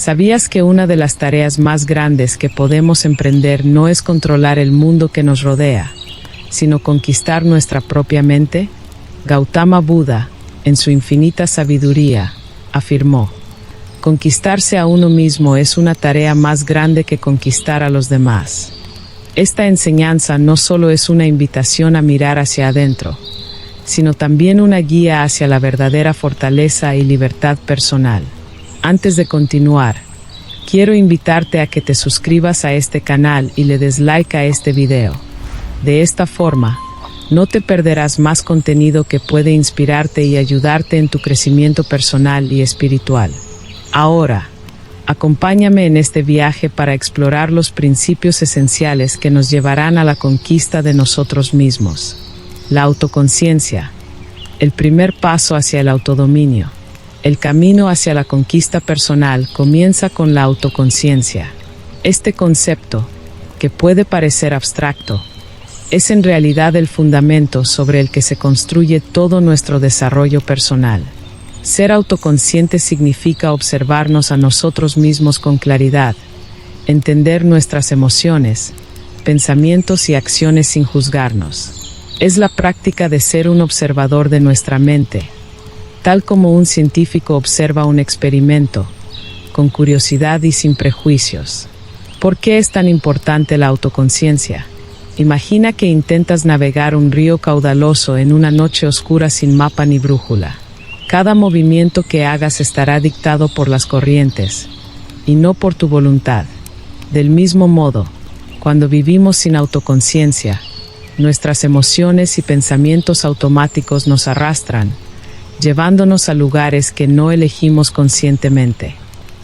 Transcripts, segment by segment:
¿Sabías que una de las tareas más grandes que podemos emprender no es controlar el mundo que nos rodea, sino conquistar nuestra propia mente? Gautama Buda, en su infinita sabiduría, afirmó: conquistarse a uno mismo es una tarea más grande que conquistar a los demás. Esta enseñanza no solo es una invitación a mirar hacia adentro, sino también una guía hacia la verdadera fortaleza y libertad personal. Antes de continuar, quiero invitarte a que te suscribas a este canal y le des like a este video. De esta forma, no te perderás más contenido que puede inspirarte y ayudarte en tu crecimiento personal y espiritual. Ahora, acompáñame en este viaje para explorar los principios esenciales que nos llevarán a la conquista de nosotros mismos. La autoconciencia, el primer paso hacia el autodominio. El camino hacia la conquista personal comienza con la autoconciencia. Este concepto, que puede parecer abstracto, es en realidad el fundamento sobre el que se construye todo nuestro desarrollo personal. Ser autoconsciente significa observarnos a nosotros mismos con claridad, entender nuestras emociones, pensamientos y acciones sin juzgarnos. Es la práctica de ser un observador de nuestra mente, tal como un científico observa un experimento, con curiosidad y sin prejuicios. ¿Por qué es tan importante la autoconciencia? Imagina que intentas navegar un río caudaloso en una noche oscura sin mapa ni brújula. Cada movimiento que hagas estará dictado por las corrientes, y no por tu voluntad. Del mismo modo, cuando vivimos sin autoconciencia, nuestras emociones y pensamientos automáticos nos arrastran, llevándonos a lugares que no elegimos conscientemente.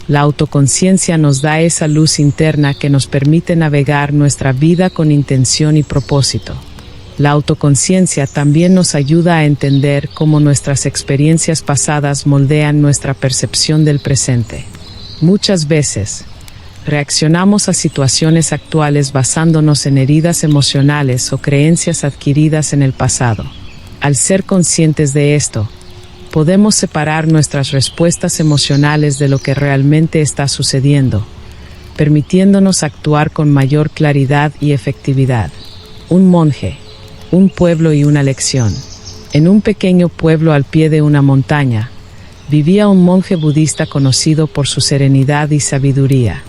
La autoconciencia nos da esa luz interna que nos permite navegar nuestra vida con intención y propósito. La autoconciencia también nos ayuda a entender cómo nuestras experiencias pasadas moldean nuestra percepción del presente. Muchas veces, reaccionamos a situaciones actuales basándonos en heridas emocionales o creencias adquiridas en el pasado. Al ser conscientes de esto, podemos separar nuestras respuestas emocionales de lo que realmente está sucediendo, permitiéndonos actuar con mayor claridad y efectividad. Un monje, un pueblo y una lección. En un pequeño pueblo al pie de una montaña, vivía un monje budista conocido por su serenidad y sabiduría.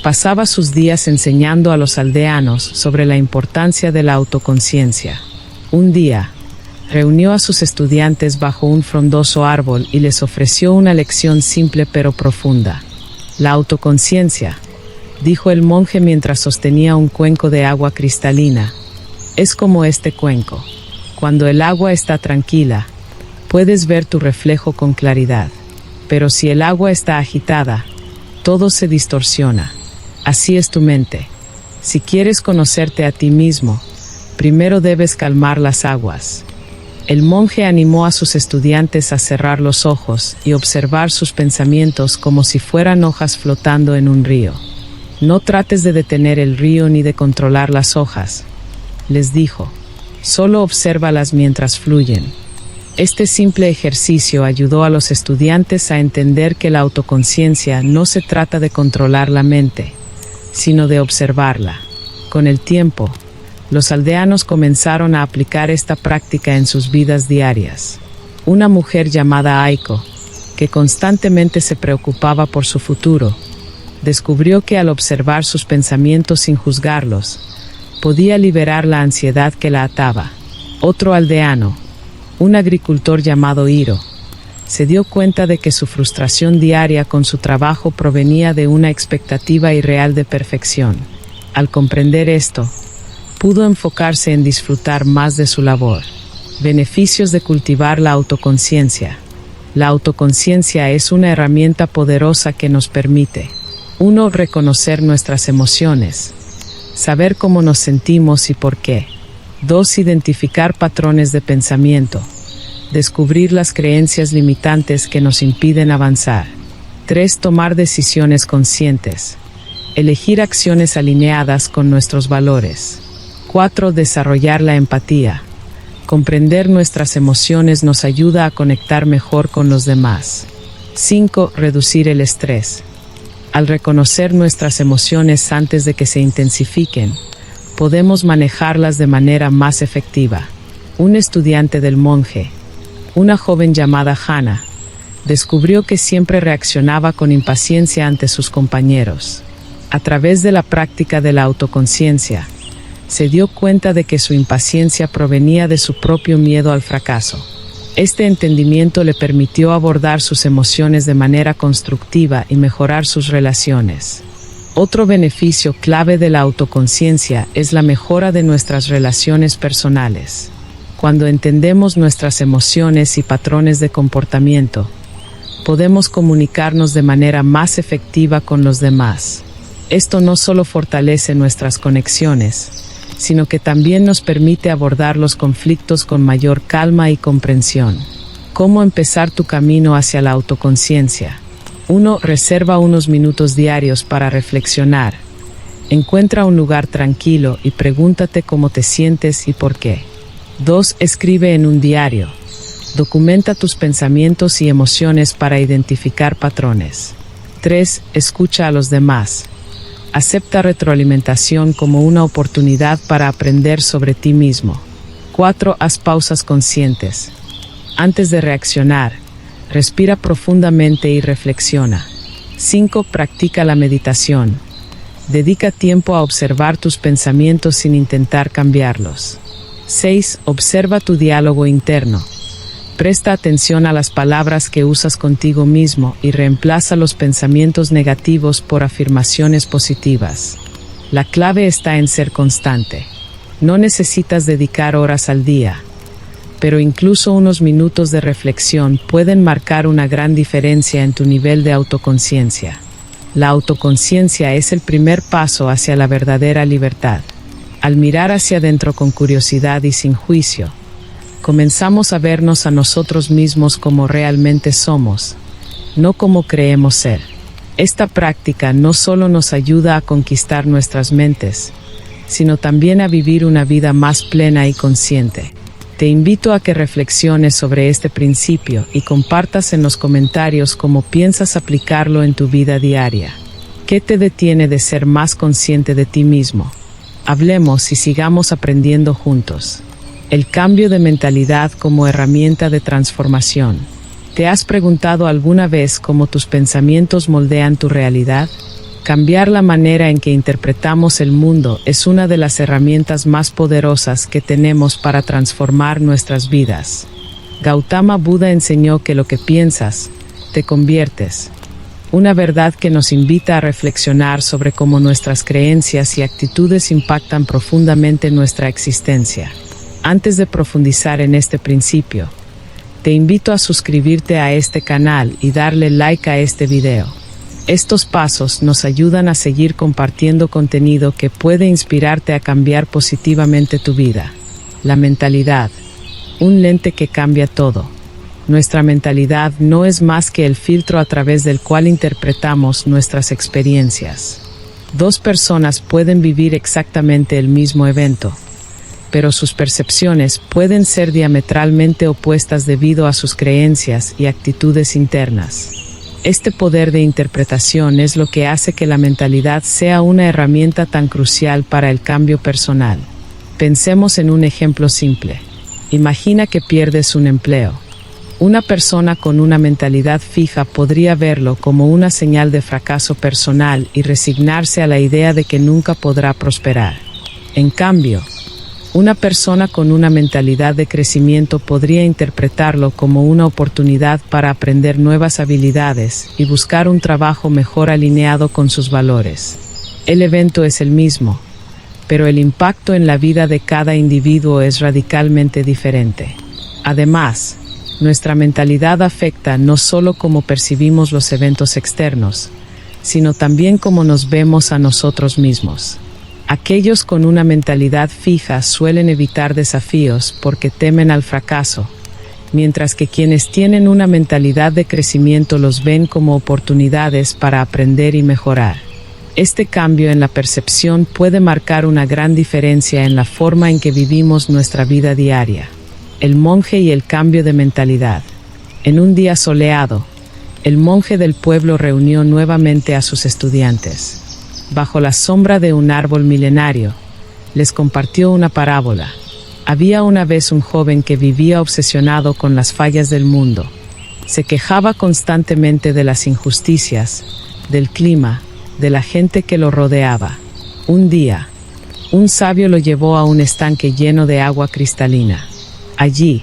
Pasaba sus días enseñando a los aldeanos sobre la importancia de la autoconciencia. Un día, reunió a sus estudiantes bajo un frondoso árbol y les ofreció una lección simple pero profunda. La autoconciencia, dijo el monje mientras sostenía un cuenco de agua cristalina, es como este cuenco. Cuando el agua está tranquila, puedes ver tu reflejo con claridad. Pero si el agua está agitada, todo se distorsiona. Así es tu mente. Si quieres conocerte a ti mismo, primero debes calmar las aguas. El monje animó a sus estudiantes a cerrar los ojos y observar sus pensamientos como si fueran hojas flotando en un río. No trates de detener el río ni de controlar las hojas, les dijo. Solo obsérvalas mientras fluyen. Este simple ejercicio ayudó a los estudiantes a entender que la autoconciencia no se trata de controlar la mente, sino de observarla. Con el tiempo, los aldeanos comenzaron a aplicar esta práctica en sus vidas diarias. Una mujer llamada Aiko, que constantemente se preocupaba por su futuro, descubrió que al observar sus pensamientos sin juzgarlos, podía liberar la ansiedad que la ataba. Otro aldeano, un agricultor llamado Hiro, se dio cuenta de que su frustración diaria con su trabajo provenía de una expectativa irreal de perfección. Al comprender esto, pudo enfocarse en disfrutar más de su labor. Beneficios de cultivar la autoconciencia. La autoconciencia es una herramienta poderosa que nos permite: 1. Reconocer nuestras emociones. Saber cómo nos sentimos y por qué. 2. Identificar patrones de pensamiento. Descubrir las creencias limitantes que nos impiden avanzar. 3. Tomar decisiones conscientes. Elegir acciones alineadas con nuestros valores. 4. Desarrollar la empatía. Comprender nuestras emociones nos ayuda a conectar mejor con los demás. 5. Reducir el estrés. Al reconocer nuestras emociones antes de que se intensifiquen, podemos manejarlas de manera más efectiva. Un estudiante del monje, una joven llamada Hannah, descubrió que siempre reaccionaba con impaciencia ante sus compañeros. A través de la práctica de la autoconciencia, se dio cuenta de que su impaciencia provenía de su propio miedo al fracaso. Este entendimiento le permitió abordar sus emociones de manera constructiva y mejorar sus relaciones. Otro beneficio clave de la autoconciencia es la mejora de nuestras relaciones personales. Cuando entendemos nuestras emociones y patrones de comportamiento, podemos comunicarnos de manera más efectiva con los demás. Esto no solo fortalece nuestras conexiones, sino que también nos permite abordar los conflictos con mayor calma y comprensión. ¿Cómo empezar tu camino hacia la autoconciencia? 1. Reserva unos minutos diarios para reflexionar. Encuentra un lugar tranquilo y pregúntate cómo te sientes y por qué. 2. Escribe en un diario. Documenta tus pensamientos y emociones para identificar patrones. 3. Escucha a los demás. Acepta retroalimentación como una oportunidad para aprender sobre ti mismo. 4. Haz pausas conscientes. Antes de reaccionar, respira profundamente y reflexiona. 5. Practica la meditación. Dedica tiempo a observar tus pensamientos sin intentar cambiarlos. 6. Observa tu diálogo interno. Presta atención a las palabras que usas contigo mismo y reemplaza los pensamientos negativos por afirmaciones positivas. La clave está en ser constante. No necesitas dedicar horas al día, pero incluso unos minutos de reflexión pueden marcar una gran diferencia en tu nivel de autoconciencia. La autoconciencia es el primer paso hacia la verdadera libertad. Al mirar hacia adentro con curiosidad y sin juicio, comenzamos a vernos a nosotros mismos como realmente somos, no como creemos ser. Esta práctica no solo nos ayuda a conquistar nuestras mentes, sino también a vivir una vida más plena y consciente. Te invito a que reflexiones sobre este principio y compartas en los comentarios cómo piensas aplicarlo en tu vida diaria. ¿Qué te detiene de ser más consciente de ti mismo? Hablemos y sigamos aprendiendo juntos. El cambio de mentalidad como herramienta de transformación. ¿Te has preguntado alguna vez cómo tus pensamientos moldean tu realidad? Cambiar la manera en que interpretamos el mundo es una de las herramientas más poderosas que tenemos para transformar nuestras vidas. Gautama Buda enseñó que lo que piensas, te conviertes. Una verdad que nos invita a reflexionar sobre cómo nuestras creencias y actitudes impactan profundamente nuestra existencia. Antes de profundizar en este principio, te invito a suscribirte a este canal y darle like a este video. Estos pasos nos ayudan a seguir compartiendo contenido que puede inspirarte a cambiar positivamente tu vida. La mentalidad, un lente que cambia todo. Nuestra mentalidad no es más que el filtro a través del cual interpretamos nuestras experiencias. Dos personas pueden vivir exactamente el mismo evento, pero sus percepciones pueden ser diametralmente opuestas debido a sus creencias y actitudes internas. Este poder de interpretación es lo que hace que la mentalidad sea una herramienta tan crucial para el cambio personal. Pensemos en un ejemplo simple. Imagina que pierdes un empleo. Una persona con una mentalidad fija podría verlo como una señal de fracaso personal y resignarse a la idea de que nunca podrá prosperar. En cambio, una persona con una mentalidad de crecimiento podría interpretarlo como una oportunidad para aprender nuevas habilidades y buscar un trabajo mejor alineado con sus valores. El evento es el mismo, pero el impacto en la vida de cada individuo es radicalmente diferente. Además, nuestra mentalidad afecta no solo cómo percibimos los eventos externos, sino también cómo nos vemos a nosotros mismos. Aquellos con una mentalidad fija suelen evitar desafíos porque temen al fracaso, mientras que quienes tienen una mentalidad de crecimiento los ven como oportunidades para aprender y mejorar. Este cambio en la percepción puede marcar una gran diferencia en la forma en que vivimos nuestra vida diaria. El monje y el cambio de mentalidad. En un día soleado, el monje del pueblo reunió nuevamente a sus estudiantes. Bajo la sombra de un árbol milenario, les compartió una parábola. Había una vez un joven que vivía obsesionado con las fallas del mundo. Se quejaba constantemente de las injusticias, del clima, de la gente que lo rodeaba. Un día, un sabio lo llevó a un estanque lleno de agua cristalina. Allí,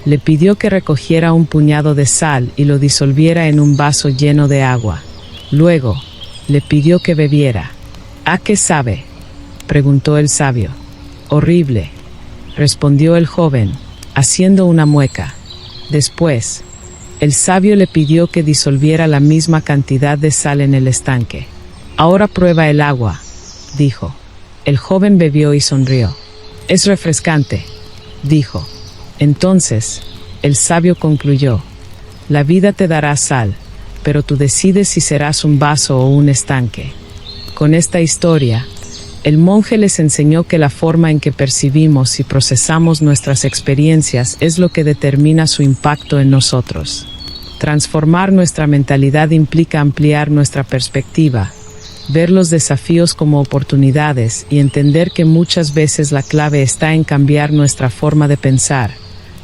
le pidió que recogiera un puñado de sal y lo disolviera en un vaso lleno de agua. Luego, le pidió que bebiera. ¿A qué sabe?, preguntó el sabio. Horrible, respondió el joven, haciendo una mueca. Después, el sabio le pidió que disolviera la misma cantidad de sal en el estanque. Ahora prueba el agua, dijo. El joven bebió y sonrió. Es refrescante, dijo. Entonces, el sabio concluyó: la vida te dará sal, pero tú decides si serás un vaso o un estanque. Con esta historia, el monje les enseñó que la forma en que percibimos y procesamos nuestras experiencias es lo que determina su impacto en nosotros. Transformar nuestra mentalidad implica ampliar nuestra perspectiva, ver los desafíos como oportunidades y entender que muchas veces la clave está en cambiar nuestra forma de pensar,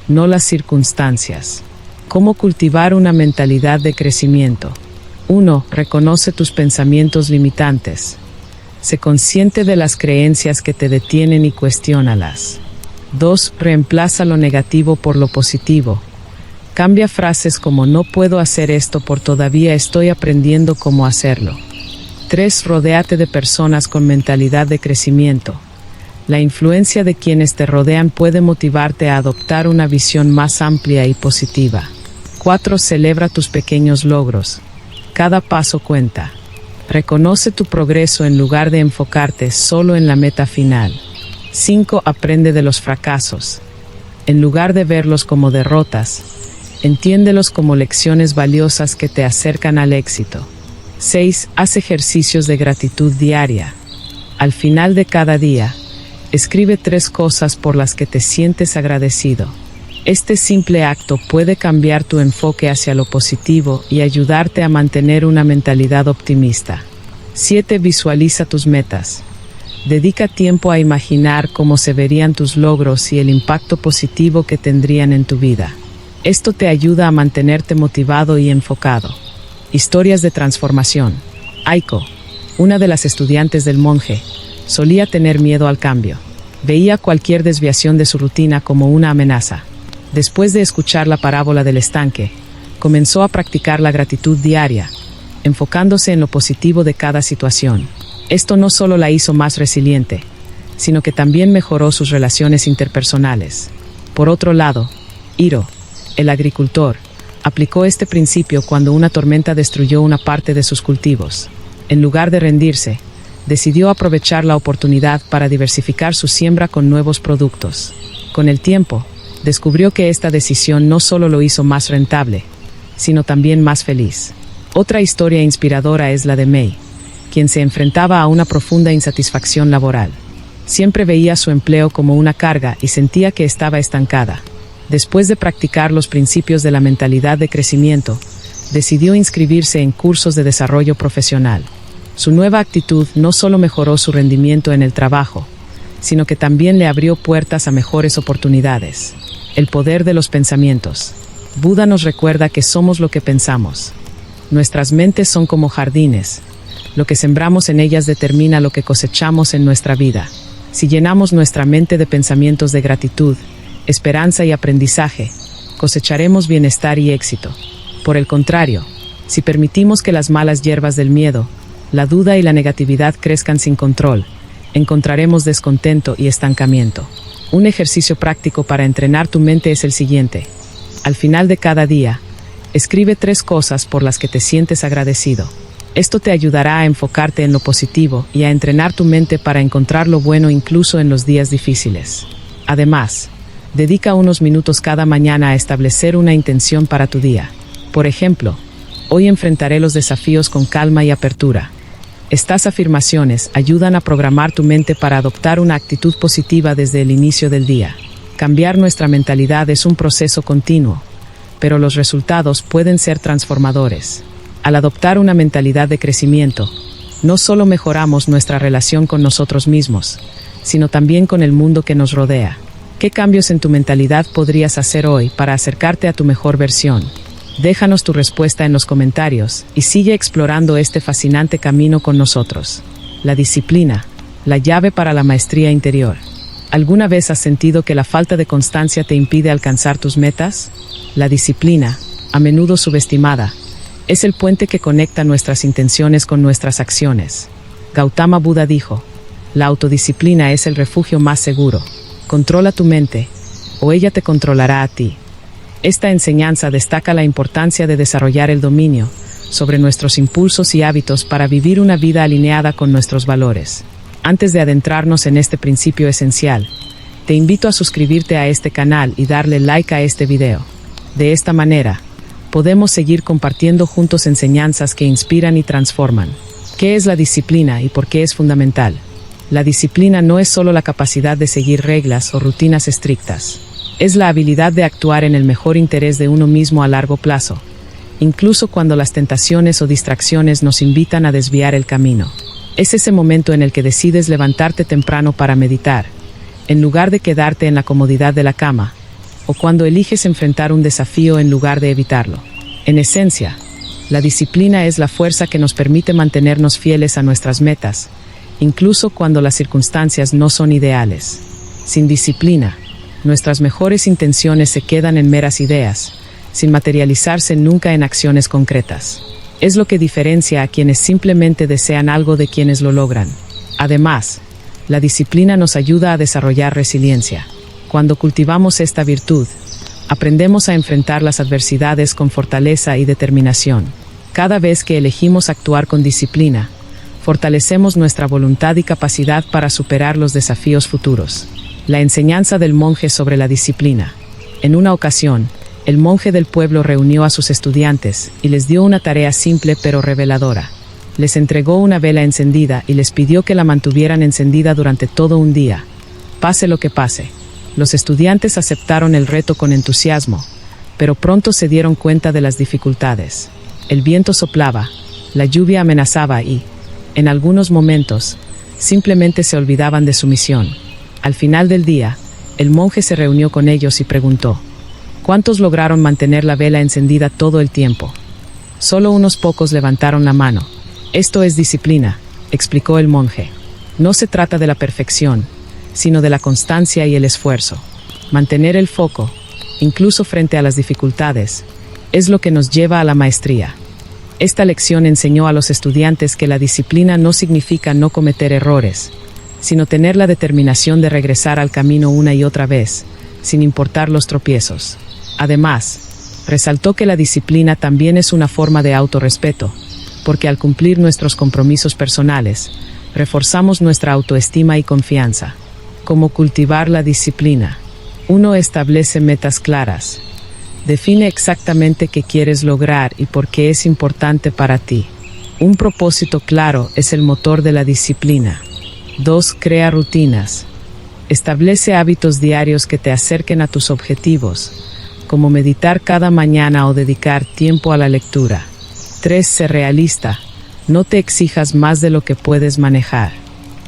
no las circunstancias. ¿Cómo cultivar una mentalidad de crecimiento? 1. Reconoce tus pensamientos limitantes. Sé consciente de las creencias que te detienen y cuestiónalas. 2. Reemplaza lo negativo por lo positivo. Cambia frases como no puedo hacer esto por todavía estoy aprendiendo cómo hacerlo. 3. Rodéate de personas con mentalidad de crecimiento. La influencia de quienes te rodean puede motivarte a adoptar una visión más amplia y positiva. 4. Celebra tus pequeños logros. Cada paso cuenta. Reconoce tu progreso en lugar de enfocarte solo en la meta final. 5. Aprende de los fracasos. En lugar de verlos como derrotas, entiéndelos como lecciones valiosas que te acercan al éxito. 6. Haz ejercicios de gratitud diaria. Al final de cada día, escribe 3 cosas por las que te sientes agradecido. Este simple acto puede cambiar tu enfoque hacia lo positivo y ayudarte a mantener una mentalidad optimista. 7. Visualiza tus metas. Dedica tiempo a imaginar cómo se verían tus logros y el impacto positivo que tendrían en tu vida. Esto te ayuda a mantenerte motivado y enfocado. Historias de transformación. Aiko, una de las estudiantes del monje, solía tener miedo al cambio. Veía cualquier desviación de su rutina como una amenaza. Después de escuchar la parábola del estanque, comenzó a practicar la gratitud diaria, enfocándose en lo positivo de cada situación. Esto no solo la hizo más resiliente, sino que también mejoró sus relaciones interpersonales. Por otro lado, Hiro, el agricultor, aplicó este principio cuando una tormenta destruyó una parte de sus cultivos. En lugar de rendirse, decidió aprovechar la oportunidad para diversificar su siembra con nuevos productos. Con el tiempo, descubrió que esta decisión no solo lo hizo más rentable, sino también más feliz. Otra historia inspiradora es la de Mei, quien se enfrentaba a una profunda insatisfacción laboral. Siempre veía su empleo como una carga y sentía que estaba estancada. Después de practicar los principios de la mentalidad de crecimiento, decidió inscribirse en cursos de desarrollo profesional. Su nueva actitud no solo mejoró su rendimiento en el trabajo, sino que también le abrió puertas a mejores oportunidades. El poder de los pensamientos. Buda nos recuerda que somos lo que pensamos. Nuestras mentes son como jardines. Lo que sembramos en ellas determina lo que cosechamos en nuestra vida. Si llenamos nuestra mente de pensamientos de gratitud, esperanza y aprendizaje, cosecharemos bienestar y éxito. Por el contrario, si permitimos que las malas hierbas del miedo, la duda y la negatividad crezcan sin control, encontraremos descontento y estancamiento. Un ejercicio práctico para entrenar tu mente es el siguiente. Al final de cada día, escribe 3 cosas por las que te sientes agradecido. Esto te ayudará a enfocarte en lo positivo y a entrenar tu mente para encontrar lo bueno incluso en los días difíciles. Además, dedica unos minutos cada mañana a establecer una intención para tu día. Por ejemplo, hoy enfrentaré los desafíos con calma y apertura. Estas afirmaciones ayudan a programar tu mente para adoptar una actitud positiva desde el inicio del día. Cambiar nuestra mentalidad es un proceso continuo. pero los resultados pueden ser transformadores. Al adoptar una mentalidad de crecimiento, no solo mejoramos nuestra relación con nosotros mismos, sino también con el mundo que nos rodea. ¿Qué cambios en tu mentalidad podrías hacer hoy para acercarte a tu mejor versión? Déjanos tu respuesta en los comentarios y sigue explorando este fascinante camino con nosotros. La disciplina, la llave para la maestría interior. ¿Alguna vez has sentido que la falta de constancia te impide alcanzar tus metas? La disciplina, a menudo subestimada, es el puente que conecta nuestras intenciones con nuestras acciones. Gautama Buda dijo: la autodisciplina es el refugio más seguro. Controla tu mente, o ella te controlará a ti. Esta enseñanza destaca la importancia de desarrollar el dominio sobre nuestros impulsos y hábitos para vivir una vida alineada con nuestros valores. Antes de adentrarnos en este principio esencial, te invito a suscribirte a este canal y darle like a este video. De esta manera, podemos seguir compartiendo juntos enseñanzas que inspiran y transforman. ¿Qué es la disciplina y por qué es fundamental? La disciplina no es solo la capacidad de seguir reglas o rutinas estrictas. Es la habilidad de actuar en el mejor interés de uno mismo a largo plazo, incluso cuando las tentaciones o distracciones nos invitan a desviar el camino. Es ese momento en el que decides levantarte temprano para meditar, en lugar de quedarte en la comodidad de la cama, o cuando eliges enfrentar un desafío en lugar de evitarlo. En esencia, la disciplina es la fuerza que nos permite mantenernos fieles a nuestras metas, incluso cuando las circunstancias no son ideales. Sin disciplina, nuestras mejores intenciones se quedan en meras ideas, sin materializarse nunca en acciones concretas. Es lo que diferencia a quienes simplemente desean algo de quienes lo logran. Además, la disciplina nos ayuda a desarrollar resiliencia. Cuando cultivamos esta virtud, aprendemos a enfrentar las adversidades con fortaleza y determinación. Cada vez que elegimos actuar con disciplina, fortalecemos nuestra voluntad y capacidad para superar los desafíos futuros. La enseñanza del monje sobre la disciplina. En una ocasión, el monje del pueblo reunió a sus estudiantes y les dio una tarea simple pero reveladora. Les entregó una vela encendida y les pidió que la mantuvieran encendida durante todo un día, pase lo que pase. Los estudiantes aceptaron el reto con entusiasmo, pero pronto se dieron cuenta de las dificultades. El viento soplaba, la lluvia amenazaba y, en algunos momentos, simplemente se olvidaban de su misión. Al final del día, el monje se reunió con ellos y preguntó: ¿cuántos lograron mantener la vela encendida todo el tiempo? Solo unos pocos levantaron la mano. Esto es disciplina, explicó el monje. No se trata de la perfección, sino de la constancia y el esfuerzo. Mantener el foco, incluso frente a las dificultades, es lo que nos lleva a la maestría. Esta lección enseñó a los estudiantes que la disciplina no significa no cometer errores, sino tener la determinación de regresar al camino una y otra vez, sin importar los tropiezos. Además, resaltó que la disciplina también es una forma de autorrespeto, porque al cumplir nuestros compromisos personales, reforzamos nuestra autoestima y confianza. ¿Cómo cultivar la disciplina? 1. Establece metas claras. Define exactamente qué quieres lograr y por qué es importante para ti. Un propósito claro es el motor de la disciplina. 2. Crea rutinas. Establece hábitos diarios que te acerquen a tus objetivos, como meditar cada mañana o dedicar tiempo a la lectura. 3. Sé realista. No te exijas más de lo que puedes manejar.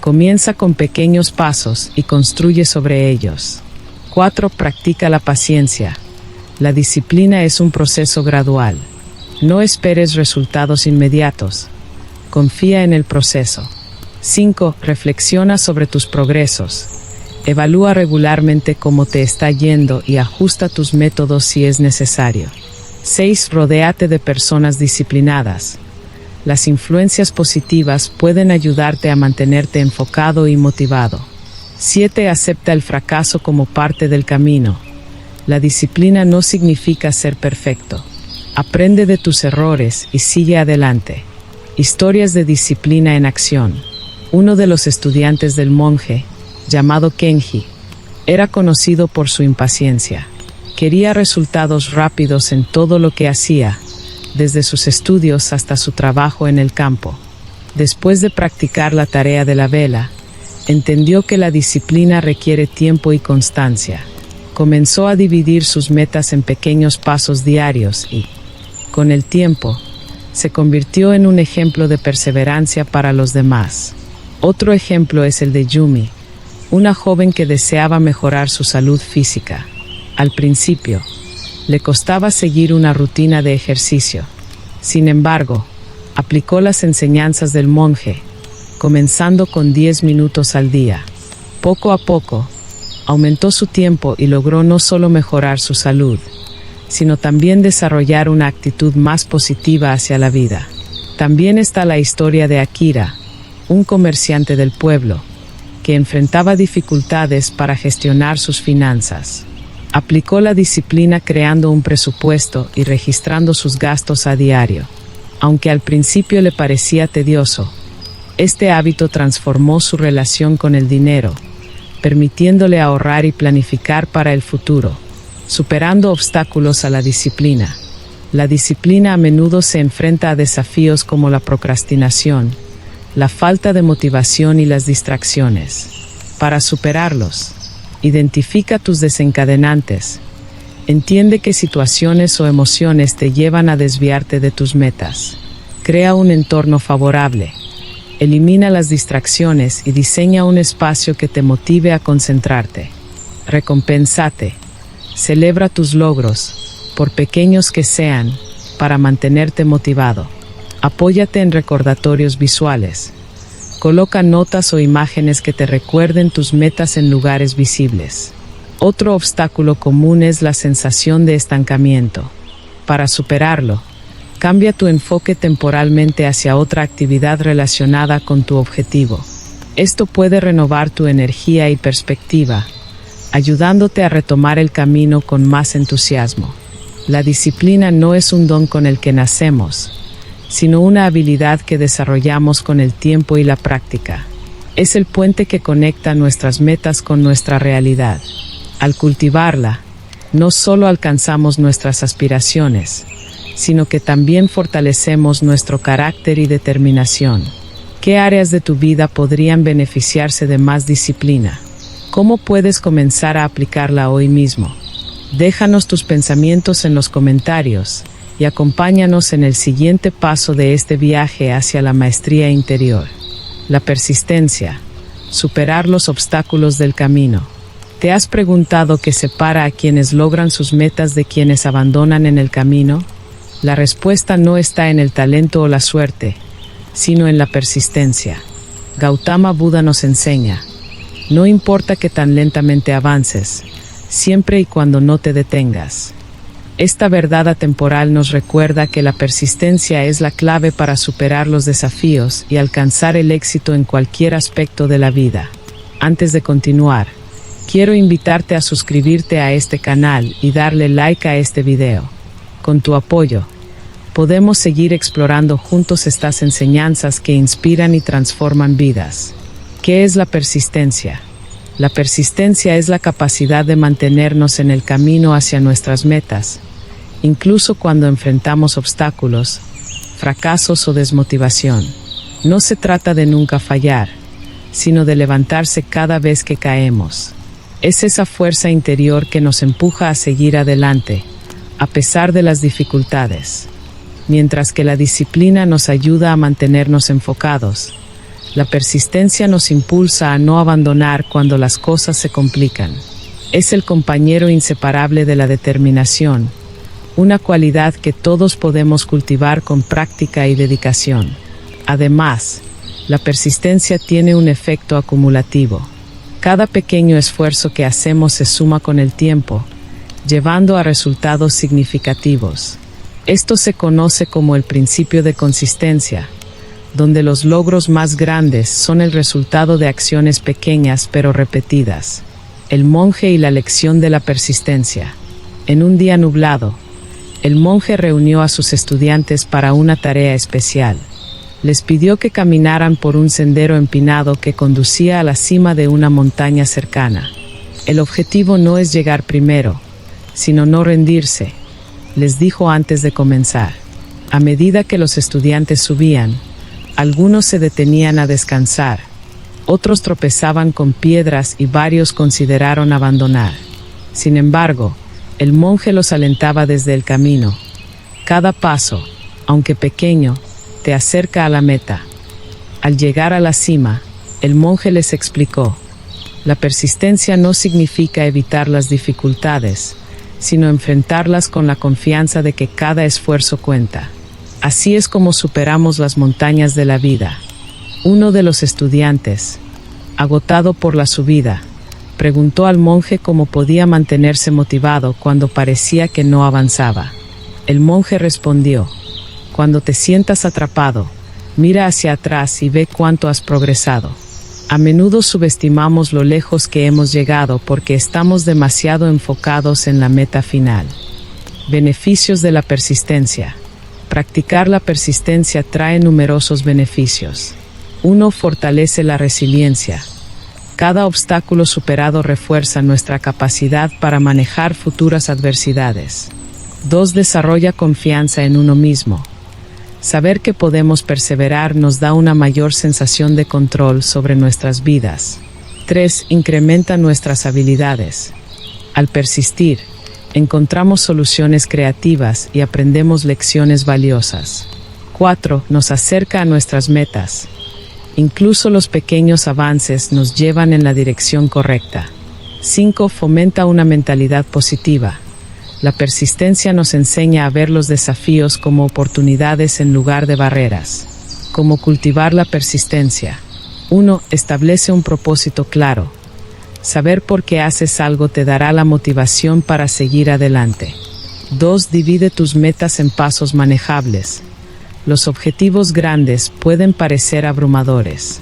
Comienza con pequeños pasos y construye sobre ellos. 4. Practica la paciencia. La disciplina es un proceso gradual. No esperes resultados inmediatos. Confía en el proceso. 5. Reflexiona sobre tus progresos. Evalúa regularmente cómo te está yendo y ajusta tus métodos si es necesario. 6. Rodéate de personas disciplinadas. Las influencias positivas pueden ayudarte a mantenerte enfocado y motivado. 7. Acepta el fracaso como parte del camino. La disciplina no significa ser perfecto. Aprende de tus errores y sigue adelante. Historias de disciplina en acción. Uno de los estudiantes del monje, llamado Kenji, era conocido por su impaciencia. Quería resultados rápidos en todo lo que hacía, desde sus estudios hasta su trabajo en el campo. Después de practicar la tarea de la vela, entendió que la disciplina requiere tiempo y constancia. Comenzó a dividir sus metas en pequeños pasos diarios y, con el tiempo, se convirtió en un ejemplo de perseverancia para los demás. Otro ejemplo es el de Yumi, una joven que deseaba mejorar su salud física. Al principio, le costaba seguir una rutina de ejercicio. Sin embargo, aplicó las enseñanzas del monje, comenzando con 10 minutos al día. Poco a poco, aumentó su tiempo y logró no solo mejorar su salud, sino también desarrollar una actitud más positiva hacia la vida. También está la historia de Akira, un comerciante del pueblo, que enfrentaba dificultades para gestionar sus finanzas. Aplicó la disciplina creando un presupuesto y registrando sus gastos a diario. Aunque al principio le parecía tedioso, este hábito transformó su relación con el dinero, permitiéndole ahorrar y planificar para el futuro, superando obstáculos a la disciplina. La disciplina a menudo se enfrenta a desafíos como la procrastinación, la falta de motivación y las distracciones. Para superarlos, identifica tus desencadenantes. Entiende qué situaciones o emociones te llevan a desviarte de tus metas. Crea un entorno favorable. Elimina las distracciones y diseña un espacio que te motive a concentrarte. Recompénsate. Celebra tus logros, por pequeños que sean, para mantenerte motivado. Apóyate en recordatorios visuales. Coloca notas o imágenes que te recuerden tus metas en lugares visibles. Otro obstáculo común es la sensación de estancamiento. Para superarlo, cambia tu enfoque temporalmente hacia otra actividad relacionada con tu objetivo. Esto puede renovar tu energía y perspectiva, ayudándote a retomar el camino con más entusiasmo. La disciplina no es un don con el que nacemos, sino una habilidad que desarrollamos con el tiempo y la práctica. Es el puente que conecta nuestras metas con nuestra realidad. Al cultivarla, no solo alcanzamos nuestras aspiraciones, sino que también fortalecemos nuestro carácter y determinación. ¿Qué áreas de tu vida podrían beneficiarse de más disciplina? ¿Cómo puedes comenzar a aplicarla hoy mismo? Déjanos tus pensamientos en los comentarios y acompáñanos en el siguiente paso de este viaje hacia la maestría interior. La persistencia. Superar los obstáculos del camino. ¿Te has preguntado qué separa a quienes logran sus metas de quienes abandonan en el camino? La respuesta no está en el talento o la suerte, sino en la persistencia. Gautama Buda nos enseña: no importa que tan lentamente avances, siempre y cuando no te detengas. Esta verdad atemporal nos recuerda que la persistencia es la clave para superar los desafíos y alcanzar el éxito en cualquier aspecto de la vida. Antes de continuar, quiero invitarte a suscribirte a este canal y darle like a este video. Con tu apoyo, podemos seguir explorando juntos estas enseñanzas que inspiran y transforman vidas. ¿Qué es la persistencia? La persistencia es la capacidad de mantenernos en el camino hacia nuestras metas, incluso cuando enfrentamos obstáculos, fracasos o desmotivación. No se trata de nunca fallar, sino de levantarse cada vez que caemos. Es esa fuerza interior que nos empuja a seguir adelante, a pesar de las dificultades. Mientras que la disciplina nos ayuda a mantenernos enfocados, la persistencia nos impulsa a no abandonar cuando las cosas se complican. Es el compañero inseparable de la determinación, una cualidad que todos podemos cultivar con práctica y dedicación. Además, la persistencia tiene un efecto acumulativo. Cada pequeño esfuerzo que hacemos se suma con el tiempo, llevando a resultados significativos. Esto se conoce como el principio de consistencia, donde los logros más grandes son el resultado de acciones pequeñas pero repetidas. El monje y la lección de la persistencia. En un día nublado, el monje reunió a sus estudiantes para una tarea especial. Les pidió que caminaran por un sendero empinado que conducía a la cima de una montaña cercana. El objetivo no es llegar primero, sino no rendirse, les dijo antes de comenzar. A medida que los estudiantes subían, algunos se detenían a descansar, otros tropezaban con piedras y varios consideraron abandonar. Sin embargo, el monje los alentaba desde el camino. Cada paso, aunque pequeño, te acerca a la meta. Al llegar a la cima, el monje les explicó: la persistencia no significa evitar las dificultades, sino enfrentarlas con la confianza de que cada esfuerzo cuenta. Así es como superamos las montañas de la vida. Uno de los estudiantes, agotado por la subida, preguntó al monje cómo podía mantenerse motivado cuando parecía que no avanzaba. El monje respondió: cuando te sientas atrapado, mira hacia atrás y ve cuánto has progresado. A menudo subestimamos lo lejos que hemos llegado porque estamos demasiado enfocados en la meta final. Beneficios de la persistencia. Practicar la persistencia trae numerosos beneficios. 1. Fortalece la resiliencia. Cada obstáculo superado refuerza nuestra capacidad para manejar futuras adversidades. 2. Desarrolla confianza en uno mismo. Saber que podemos perseverar nos da una mayor sensación de control sobre nuestras vidas. 3. Incrementa nuestras habilidades. Al persistir, encontramos soluciones creativas y aprendemos lecciones valiosas. 4. Nos acerca a nuestras metas. Incluso los pequeños avances nos llevan en la dirección correcta. 5. Fomenta una mentalidad positiva. La persistencia nos enseña a ver los desafíos como oportunidades en lugar de barreras. ¿Cómo cultivar la persistencia? 1. Establece un propósito claro. Saber por qué haces algo te dará la motivación para seguir adelante. 2. Divide tus metas en pasos manejables. Los objetivos grandes pueden parecer abrumadores.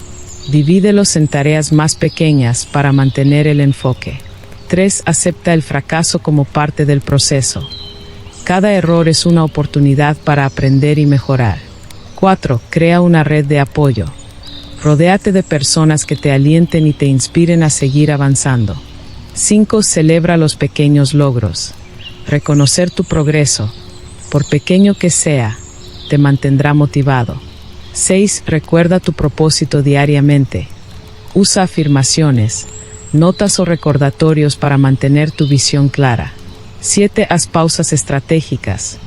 Divídelos en tareas más pequeñas para mantener el enfoque. 3. Acepta el fracaso como parte del proceso. Cada error es una oportunidad para aprender y mejorar. 4. Crea una red de apoyo. Rodéate de personas que te alienten y te inspiren a seguir avanzando. 5. Celebra los pequeños logros. Reconocer tu progreso, por pequeño que sea, te mantendrá motivado. 6. Recuerda tu propósito diariamente. Usa afirmaciones, notas o recordatorios para mantener tu visión clara. 7. Haz pausas estratégicas.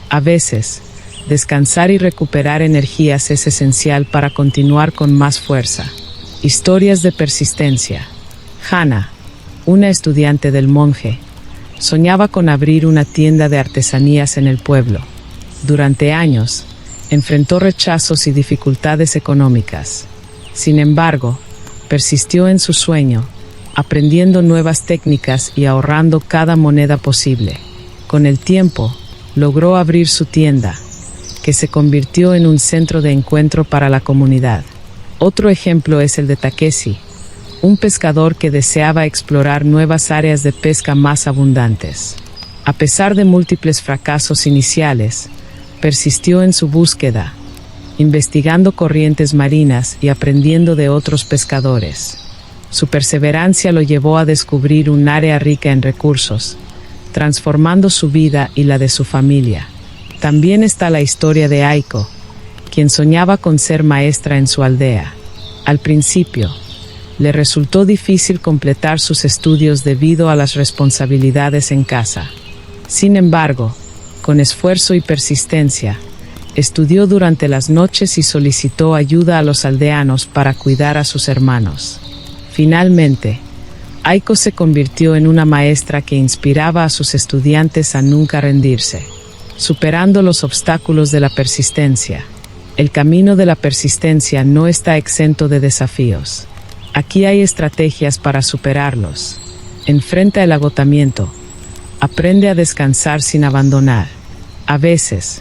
A veces, descansar y recuperar energías es esencial para continuar con más fuerza. Historias de persistencia. Hannah, una estudiante del monje, soñaba con abrir una tienda de artesanías en el pueblo. Durante años, enfrentó rechazos y dificultades económicas. Sin embargo, persistió en su sueño, aprendiendo nuevas técnicas y ahorrando cada moneda posible. Con el tiempo, logró abrir su tienda, que se convirtió en un centro de encuentro para la comunidad. Otro ejemplo es el de Takeshi, un pescador que deseaba explorar nuevas áreas de pesca más abundantes. A pesar de múltiples fracasos iniciales, persistió en su búsqueda, investigando corrientes marinas y aprendiendo de otros pescadores. Su perseverancia lo llevó a descubrir un área rica en recursos, transformando su vida y la de su familia. También está la historia de Aiko, quien soñaba con ser maestra en su aldea. Al principio, le resultó difícil completar sus estudios debido a las responsabilidades en casa. Sin embargo, con esfuerzo y persistencia, estudió durante las noches y solicitó ayuda a los aldeanos para cuidar a sus hermanos. Finalmente, Aiko se convirtió en una maestra que inspiraba a sus estudiantes a nunca rendirse. Superando los obstáculos de la persistencia. El camino de la persistencia no está exento de desafíos. Aquí hay estrategias para superarlos. Enfrenta el agotamiento. Aprende a descansar sin abandonar. A veces,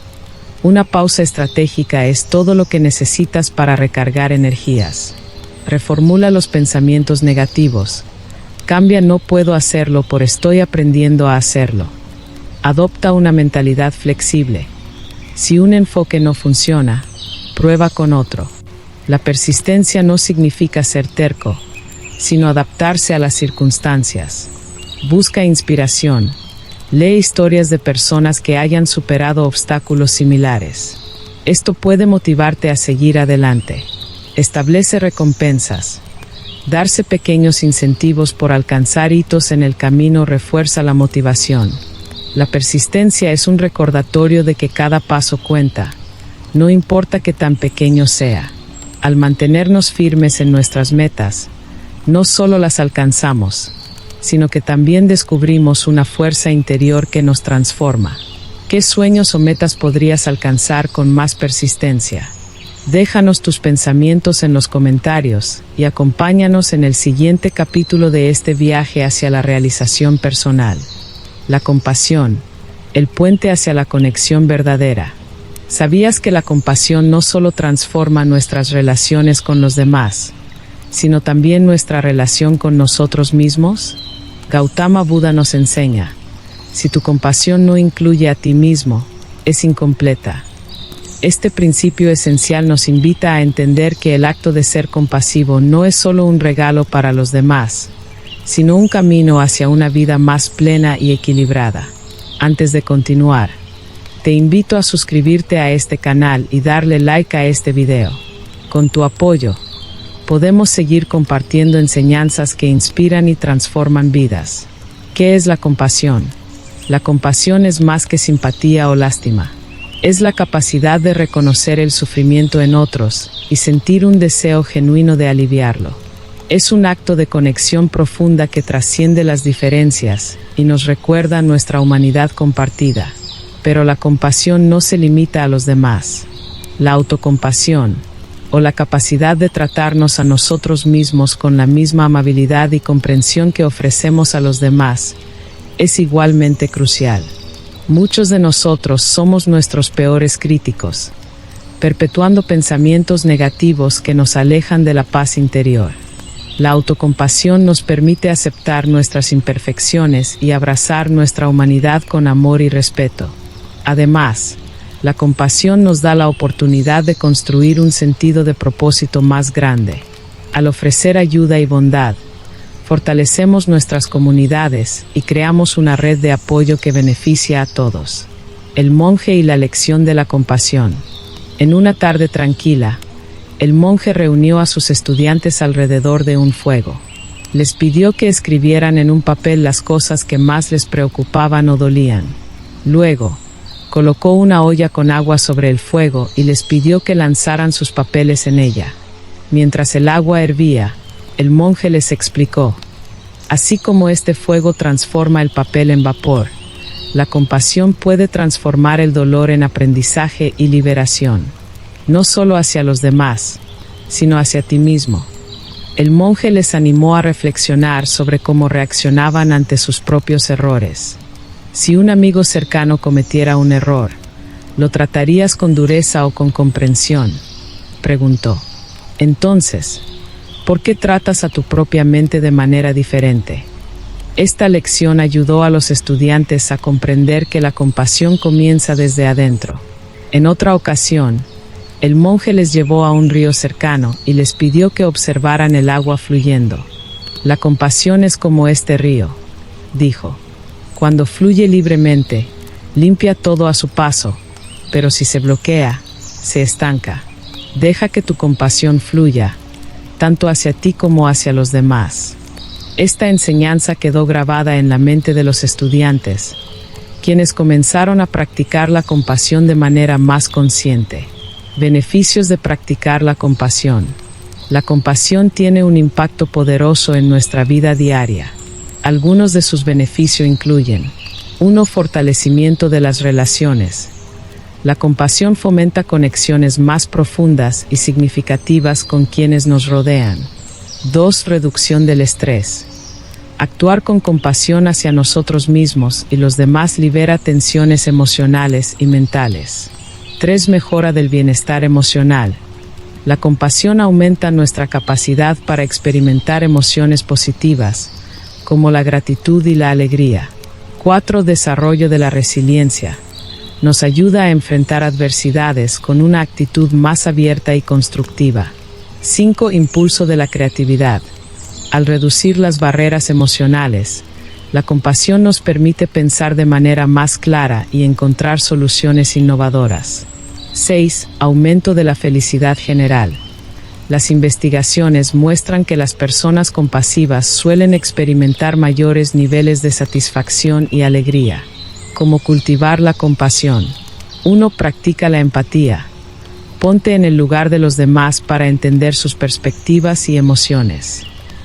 una pausa estratégica es todo lo que necesitas para recargar energías. Reformula los pensamientos negativos. Cambia "no puedo hacerlo" por "estoy aprendiendo a hacerlo". Adopta una mentalidad flexible. Si un enfoque no funciona, prueba con otro. La persistencia no significa ser terco, sino adaptarse a las circunstancias. Busca inspiración. Lee historias de personas que hayan superado obstáculos similares. Esto puede motivarte a seguir adelante. Establece recompensas. Darse pequeños incentivos por alcanzar hitos en el camino refuerza la motivación. La persistencia es un recordatorio de que cada paso cuenta, no importa qué tan pequeño sea. Al mantenernos firmes en nuestras metas, no solo las alcanzamos, sino que también descubrimos una fuerza interior que nos transforma. ¿Qué sueños o metas podrías alcanzar con más persistencia? Déjanos tus pensamientos en los comentarios y acompáñanos en el siguiente capítulo de este viaje hacia la realización personal. La compasión, el puente hacia la conexión verdadera. ¿Sabías que la compasión no solo transforma nuestras relaciones con los demás, sino también nuestra relación con nosotros mismos? Gautama Buda nos enseña: si tu compasión no incluye a ti mismo, es incompleta. Este principio esencial nos invita a entender que el acto de ser compasivo no es solo un regalo para los demás, sino un camino hacia una vida más plena y equilibrada. Antes de continuar, te invito a suscribirte a este canal y darle like a este video. Con tu apoyo, podemos seguir compartiendo enseñanzas que inspiran y transforman vidas. ¿Qué es la compasión? La compasión es más que simpatía o lástima. Es la capacidad de reconocer el sufrimiento en otros y sentir un deseo genuino de aliviarlo. Es un acto de conexión profunda que trasciende las diferencias y nos recuerda nuestra humanidad compartida. Pero la compasión no se limita a los demás. La autocompasión, o la capacidad de tratarnos a nosotros mismos con la misma amabilidad y comprensión que ofrecemos a los demás, es igualmente crucial. Muchos de nosotros somos nuestros peores críticos, perpetuando pensamientos negativos que nos alejan de la paz interior. La autocompasión nos permite aceptar nuestras imperfecciones y abrazar nuestra humanidad con amor y respeto. Además, la compasión nos da la oportunidad de construir un sentido de propósito más grande. Al ofrecer ayuda y bondad, fortalecemos nuestras comunidades y creamos una red de apoyo que beneficia a todos. El monje y la lección de la compasión. En una tarde tranquila, el monje reunió a sus estudiantes alrededor de un fuego. Les pidió que escribieran en un papel las cosas que más les preocupaban o dolían. Luego, colocó una olla con agua sobre el fuego y les pidió que lanzaran sus papeles en ella. Mientras el agua hervía, el monje les explicó: así como este fuego transforma el papel en vapor, la compasión puede transformar el dolor en aprendizaje y liberación, no solo hacia los demás, sino hacia ti mismo. El monje les animó a reflexionar sobre cómo reaccionaban ante sus propios errores. Si un amigo cercano cometiera un error, ¿lo tratarías con dureza o con comprensión?, preguntó. Entonces, ¿por qué tratas a tu propia mente de manera diferente? Esta lección ayudó a los estudiantes a comprender que la compasión comienza desde adentro. En otra ocasión, el monje les llevó a un río cercano y les pidió que observaran el agua fluyendo. La compasión es como este río, dijo. Cuando fluye libremente, limpia todo a su paso, pero si se bloquea, se estanca. Deja que tu compasión fluya, tanto hacia ti como hacia los demás. Esta enseñanza quedó grabada en la mente de los estudiantes, quienes comenzaron a practicar la compasión de manera más consciente. Beneficios de practicar la compasión. La compasión tiene un impacto poderoso en nuestra vida diaria. Algunos de sus beneficios incluyen: 1. Fortalecimiento de las relaciones. La compasión fomenta conexiones más profundas y significativas con quienes nos rodean. 2. Reducción del estrés. Actuar con compasión hacia nosotros mismos y los demás libera tensiones emocionales y mentales. 3. Mejora del bienestar emocional. La compasión aumenta nuestra capacidad para experimentar emociones positivas, como la gratitud y la alegría. 4. Desarrollo de la resiliencia. Nos ayuda a enfrentar adversidades con una actitud más abierta y constructiva. 5. Impulso de la creatividad. Al reducir las barreras emocionales, la compasión nos permite pensar de manera más clara y encontrar soluciones innovadoras. 6. Aumento de la felicidad general. Las investigaciones muestran que las personas compasivas suelen experimentar mayores niveles de satisfacción y alegría. ¿Cómo cultivar la compasión? 1. Practica la empatía. Ponte en el lugar de los demás para entender sus perspectivas y emociones.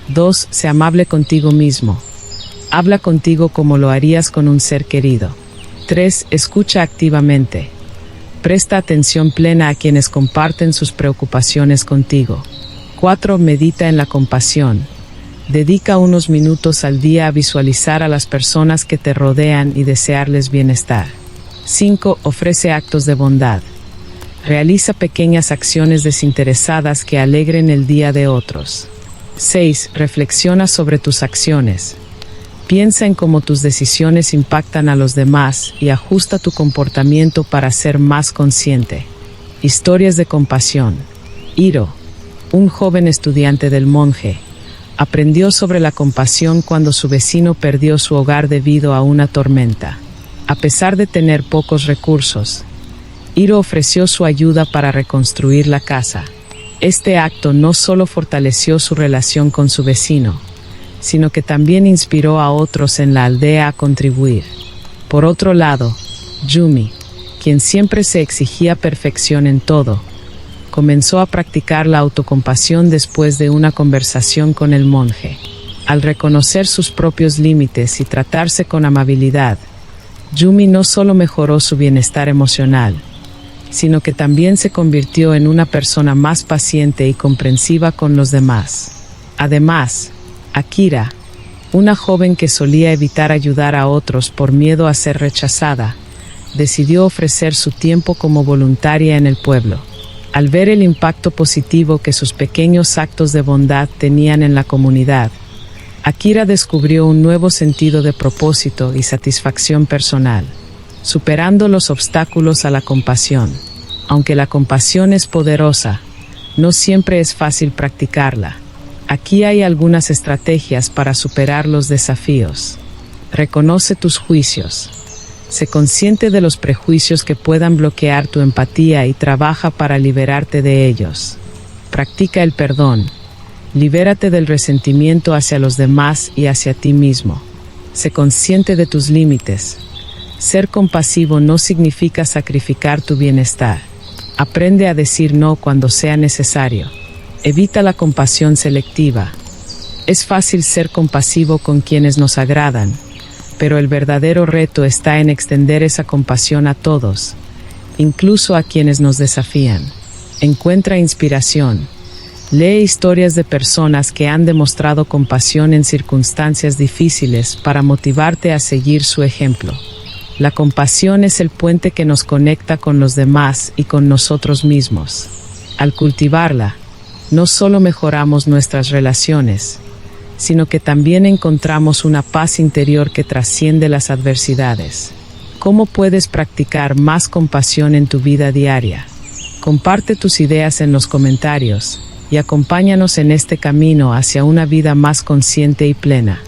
2. Sé amable contigo mismo. Habla contigo como lo harías con un ser querido. 3. Escucha activamente. Presta atención plena a quienes comparten sus preocupaciones contigo. 4. Medita en la compasión. Dedica unos minutos al día a visualizar a las personas que te rodean y desearles bienestar. 5. Ofrece actos de bondad. Realiza pequeñas acciones desinteresadas que alegren el día de otros. 6. Reflexiona sobre tus acciones. Piensa en cómo tus decisiones impactan a los demás y ajusta tu comportamiento para ser más consciente. Historias de compasión. Hiro, un joven estudiante del monje, aprendió sobre la compasión cuando su vecino perdió su hogar debido a una tormenta. A pesar de tener pocos recursos, Hiro ofreció su ayuda para reconstruir la casa. Este acto no solo fortaleció su relación con su vecino, sino que también inspiró a otros en la aldea a contribuir. Por otro lado, Yumi, quien siempre se exigía perfección en todo, comenzó a practicar la autocompasión después de una conversación con el monje. Al reconocer sus propios límites y tratarse con amabilidad, Yumi no solo mejoró su bienestar emocional, sino que también se convirtió en una persona más paciente y comprensiva con los demás. Además, Akira, una joven que solía evitar ayudar a otros por miedo a ser rechazada, decidió ofrecer su tiempo como voluntaria en el pueblo. Al ver el impacto positivo que sus pequeños actos de bondad tenían en la comunidad, Akira descubrió un nuevo sentido de propósito y satisfacción personal, superando los obstáculos a la compasión. Aunque la compasión es poderosa, no siempre es fácil practicarla. Aquí hay algunas estrategias para superar los desafíos. Reconoce tus juicios. Sé consciente de los prejuicios que puedan bloquear tu empatía y trabaja para liberarte de ellos. Practica el perdón. Libérate del resentimiento hacia los demás y hacia ti mismo. Sé consciente de tus límites. Ser compasivo no significa sacrificar tu bienestar. Aprende a decir no cuando sea necesario. Evita la compasión selectiva. Es fácil ser compasivo con quienes nos agradan, pero el verdadero reto está en extender esa compasión a todos, incluso a quienes nos desafían. Encuentra inspiración. Lee historias de personas que han demostrado compasión en circunstancias difíciles para motivarte a seguir su ejemplo. La compasión es el puente que nos conecta con los demás y con nosotros mismos. Al cultivarla, no solo mejoramos nuestras relaciones, sino que también encontramos una paz interior que trasciende las adversidades. ¿Cómo puedes practicar más compasión en tu vida diaria? Comparte tus ideas en los comentarios y acompáñanos en este camino hacia una vida más consciente y plena.